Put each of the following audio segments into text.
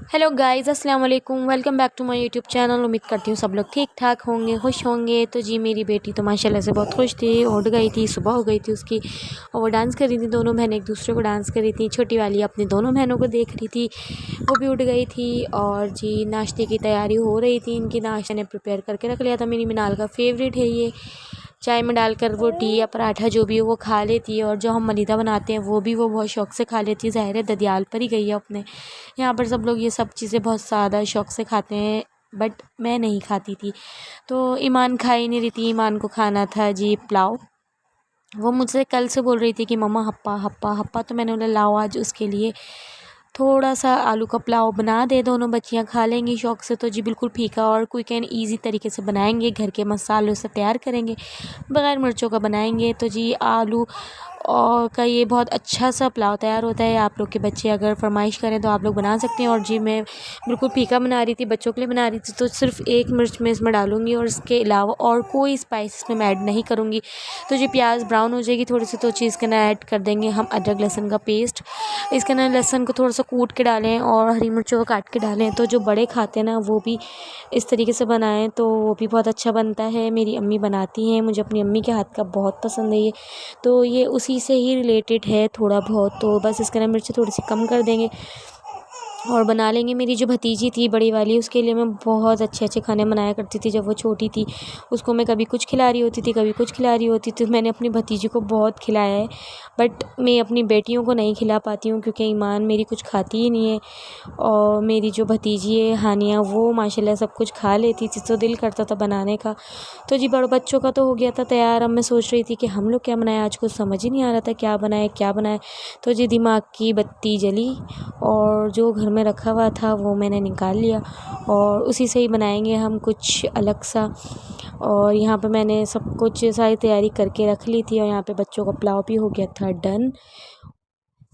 Hello guys, अस्सलाम वालेकुम। Welcome back to my YouTube channel. उम्मीद करती हूँ सब लोग ठीक ठाक होंगे, खुश होंगे। तो जी मेरी बेटी तो माशाल्लाह से बहुत खुश थी। उठ गई थी, सुबह हो गई थी उसकी, और वो डांस कर रही थी। दोनों बहनें एक दूसरे को डांस कर रही थी। छोटी वाली अपनी दोनों बहनों को देख रही थी, वो भी उठ गई थी। और जी नाश्ते की तैयारी हो रही थी इनकी। नाश्ते ने प्रिपेयर करके रख लिया था। मेरी मिनाल का फेवरेट है ये। चाय में डालकर रोटी या पराठा जो भी हो वो खा लेती है, और जो हम मलीदा बनाते हैं वो भी वो बहुत शौक़ से खा लेती है। ज़ाहिर है ददियाल पर ही गई है अपने। यहाँ पर सब लोग ये सब चीज़ें बहुत ज़्यादा शौक़ से खाते हैं, बट मैं नहीं खाती थी। तो ईमान खा ही नहीं रही थी। ईमान को खाना था जी पुलाव। वो मुझसे कल से बोल रही थी कि मम्मा हप्पा हप्पा हप्पा। तो मैंने बोला लाओ आज उसके लिए थोड़ा सा आलू का पुलाव बना दे, दोनों बच्चियां खा लेंगी शौक़ से। तो जी बिल्कुल फीका और क्विक एंड ईजी तरीके से बनाएंगे, घर के मसालों से तैयार करेंगे, बग़ैर मिर्चों का बनाएंगे। तो जी आलू और का ये बहुत अच्छा सा पुलाव तैयार होता है। आप लोग के बच्चे अगर फरमाइश करें तो आप लोग बना सकते हैं। और जी मैं बिल्कुल फीका बना रही थी, बच्चों के लिए बना रही थी, तो सिर्फ एक मिर्च मैं इसमें डालूँगी और इसके अलावा और कोई स्पाइस इसमें मैं ऐड नहीं करूँगी। तो जी प्याज ब्राउन हो जाएगी थोड़ी सी, तो चीज़ के ना ऐड कर देंगे हम अदरक लहसुन का पेस्ट। इसके ना लहसुन को थोड़ा सा कूट के डालें और हरी मिर्चों को काट के डालें। तो जो बड़े खाते हैं ना वो भी इस तरीके से बनाएं तो वो भी बहुत अच्छा बनता है। मेरी अम्मी बनाती हैं, मुझे अपनी अम्मी के हाथ का बहुत पसंद है ये। तो ये उसी से ही रिलेटेड है थोड़ा बहुत। तो बस इसके ना मिर्ची थोड़ी सी कम कर देंगे और बना लेंगे। मेरी जो भतीजी थी बड़ी वाली, उसके लिए मैं बहुत अच्छे अच्छे खाने बनाया करती थी जब वो छोटी थी। उसको मैं कभी कुछ खिला रही होती थी, कभी कुछ खिला रही होती थी। तो मैंने अपनी भतीजी को बहुत खिलाया है, बट मैं अपनी बेटियों को नहीं खिला पाती हूँ क्योंकि ईमान मेरी कुछ खाती ही नहीं है। और मेरी जो भतीजी है हानिया, वो माशाल्लाह सब कुछ खा लेती थी, तो दिल करता था बनाने का। तो जी बड़े बच्चों का तो हो गया था तैयार। अब मैं सोच रही थी कि हम लोग क्या बनाए, आज कुछ समझ ही नहीं आ रहा था क्या बनाए क्या बनाए। तो जी दिमाग की बत्ती जली और जो घर में रखा हुआ था वो मैंने निकाल लिया, और उसी से ही बनाएंगे हम कुछ अलग सा। और यहाँ पे मैंने सब कुछ सारी तैयारी करके रख ली थी, और यहाँ पे बच्चों का पुलाव भी हो गया था डन।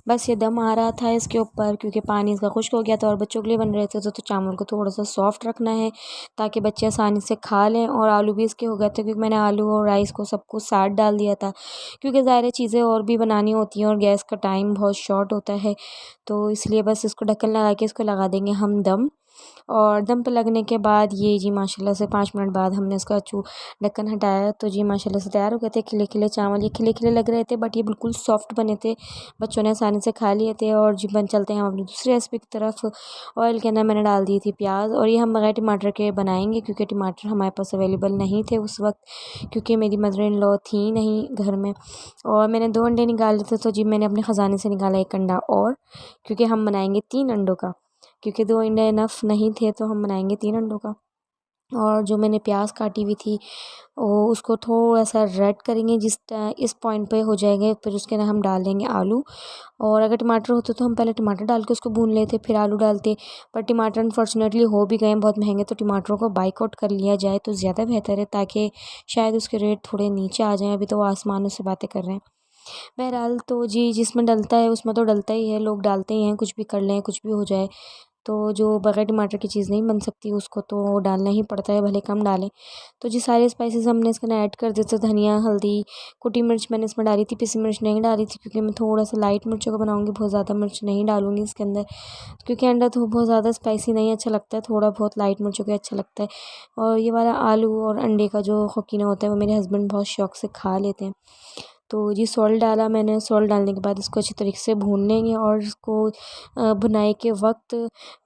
बस ये दम आ रहा था इसके ऊपर क्योंकि पानी इसका खुश्क हो गया था और बच्चों के लिए बन रहे थे। तो चावल को थोड़ा सा सॉफ्ट रखना है ताकि बच्चे आसानी से खा लें। और आलू भी इसके हो गए थे क्योंकि मैंने आलू और राइस को सब कुछ साथ डाल दिया था, क्योंकि ज़ाहिर चीज़ें और भी बनानी होती हैं और गैस का टाइम बहुत शॉर्ट होता है। तो इसलिए बस इसको ढक्कन लगा के इसको लगा देंगे हम दम। और दम पे लगने के बाद ये जी माशाल्लाह से 5 मिनट बाद हमने इसका ढक्कन हटाया, तो जी माशाल्लाह से तैयार हो गए थे खिले खिले चावल। ये खिले खिले लग रहे थे बट ये बिल्कुल सॉफ्ट बने थे, बच्चों ने आसानी से खा लिए थे। और जी चलते हैं हम अपनी दूसरी रेसिपी की तरफ। ऑयल के अंदर मैंने डाल दी थी प्याज, और ये हम बगैर टमाटर के बनाएंगे क्योंकि टमाटर हमारे पास अवेलेबल नहीं थे उस वक्त, क्योंकि मेरी मदर इन लॉ थी नहीं घर में। और मैंने 2 अंडे निकाले थे, तो जी मैंने अपने ख़जाने से निकाला 1 अंडा और, क्योंकि हम बनाएंगे 3 अंडों का, क्योंकि 2 अंडे इनफ नहीं थे तो हम बनाएंगे 3 अंडों का। और जो मैंने प्याज काटी हुई थी वो उसको थोड़ा सा रेड करेंगे, इस पॉइंट पे हो जाएंगे, फिर उसके अंदर हम डाल देंगे आलू। और अगर टमाटर होते तो हम पहले टमाटर डाल के उसको भून लेते फिर आलू डालते, पर टमाटर अनफॉर्चुनेटली हो भी गए हैं बहुत महंगे, तो टमाटरों को बाइकआउट कर लिया जाए तो ज़्यादा बेहतर है, ताकि शायद उसके रेट थोड़े नीचे आ जाएँ। अभी तो वो आसमानों से बातें कर रहे हैं। बहरहाल तो जी जिसमें डलता है उसमें तो डलता ही है, लोग डालते ही हैं, कुछ भी कर लें कुछ भी हो जाए। तो जो बगैर टमाटर की चीज़ नहीं बन सकती उसको तो डालना ही पड़ता है, भले कम डालें। तो जी सारे स्पाइसेस हमने इसके अंदर ऐड कर दिए थे। धनिया, हल्दी, कुटी मिर्च मैंने इसमें डाली थी, पिसी मिर्च नहीं डाली थी क्योंकि मैं थोड़ा सा लाइट मिर्चों का बनाऊंगी, बहुत ज़्यादा मिर्च नहीं डालूंगी इसके अंदर, क्योंकि अंडा तो बहुत ज़्यादा स्पाइसी नहीं अच्छा लगता है, थोड़ा बहुत लाइट मिर्चों का अच्छा लगता है। और ये वाला आलू और अंडे का जो खौकीना होता है वो मेरे हस्बैंड बहुत शौक से खा लेते हैं। तो जी सॉल्ट डाला मैंने, सॉल्ट डालने के बाद इसको अच्छी तरीके से भून लेंगे। और इसको भुनाई के वक्त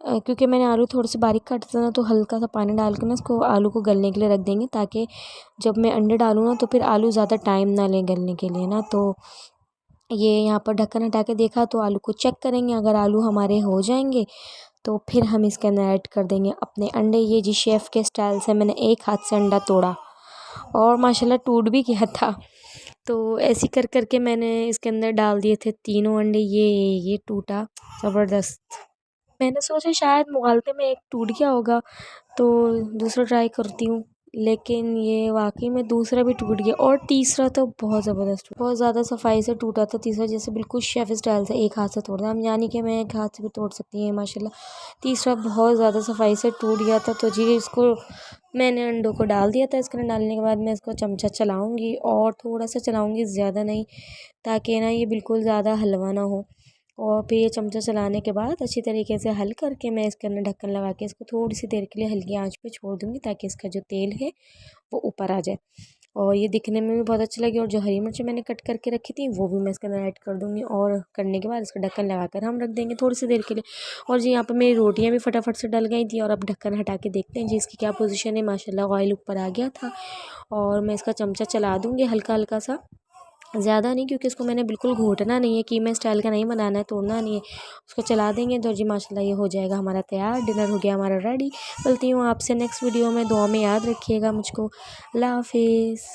क्योंकि मैंने आलू थोड़े से बारीक काटे थे ना, तो हल्का सा पानी डाल के ना इसको आलू को गलने के लिए रख देंगे, ताकि जब मैं अंडे डालूँ ना तो फिर आलू ज़्यादा टाइम ना लें गलने के लिए ना। तो ये यहाँ पर ढक्कन हटा के देखा तो आलू को चेक करेंगे, अगर आलू हमारे हो जाएंगे तो फिर हम इसके अंदर ऐड कर देंगे अपने अंडे। ये जी शेफ़ के स्टाइल से मैंने एक हाथ से अंडा तोड़ा और माशाल्लाह टूट भी गया था। तो ऐसे कर के मैंने इसके अंदर डाल दिए थे तीनों अंडे। ये टूटा ज़बरदस्त। मैंने सोचा शायद मुगालते में एक टूट गया होगा तो दूसरा ट्राई करती हूँ, लेकिन ये वाकई में दूसरा भी टूट गया। और तीसरा तो बहुत ज़बरदस्त, बहुत ज़्यादा सफाई से टूटा था तीसरा, जैसे बिल्कुल शेफ़ स्टाइल से एक हाथ से तोड़ना। हम यानी कि मैं एक हाथ से भी तोड़ सकती हैं माशाल्लाह। तीसरा बहुत ज़्यादा सफाई से टूट गया था। तो जी इसको मैंने अंडों को डाल दिया था। इसके डालने के बाद मैं इसको चमचा चलाऊँगी और थोड़ा सा चलाऊँगी, ज़्यादा नहीं, ताकि ना ये बिल्कुल ज़्यादा हलवा ना हो। और फिर ये चमचा चलाने के बाद अच्छी तरीके से हल करके मैं इसके अंदर ढक्कन लगा के इसको थोड़ी सी देर के लिए हल्की आंच पे छोड़ दूँगी, ताकि इसका जो तेल है वो ऊपर आ जाए और ये दिखने में भी बहुत अच्छी लगी। और जो हरी मिर्च मैंने कट करके रखी थी वो भी मैं इसके अंदर ऐड कर दूँगी, और करने के बाद इसका ढक्कन लगा कर हम रख देंगे थोड़ी सी देर के लिए। और जी यहाँ पर मेरी रोटियाँ भी फटाफट से डल गई थी, और अब ढक्कन हटा के देखते हैं जी इसकी क्या पोजीशन है। माशाल्लाह ऑयल ऊपर आ गया था, और मैं इसका चमचा चला दूँगी हल्का हल्का सा, ज़्यादा नहीं, क्योंकि इसको मैंने बिल्कुल घोटना नहीं है, कीमा स्टाइल का नहीं बनाना है, तोड़ना नहीं है। उसको चला देंगे तो जी माशाल्लाह ये हो जाएगा हमारा तैयार। डिनर हो गया हमारा रेडी। मिलती हूँ आपसे नेक्स्ट वीडियो में। दुआ में याद रखिएगा मुझको। अल्लाह हाफिज़।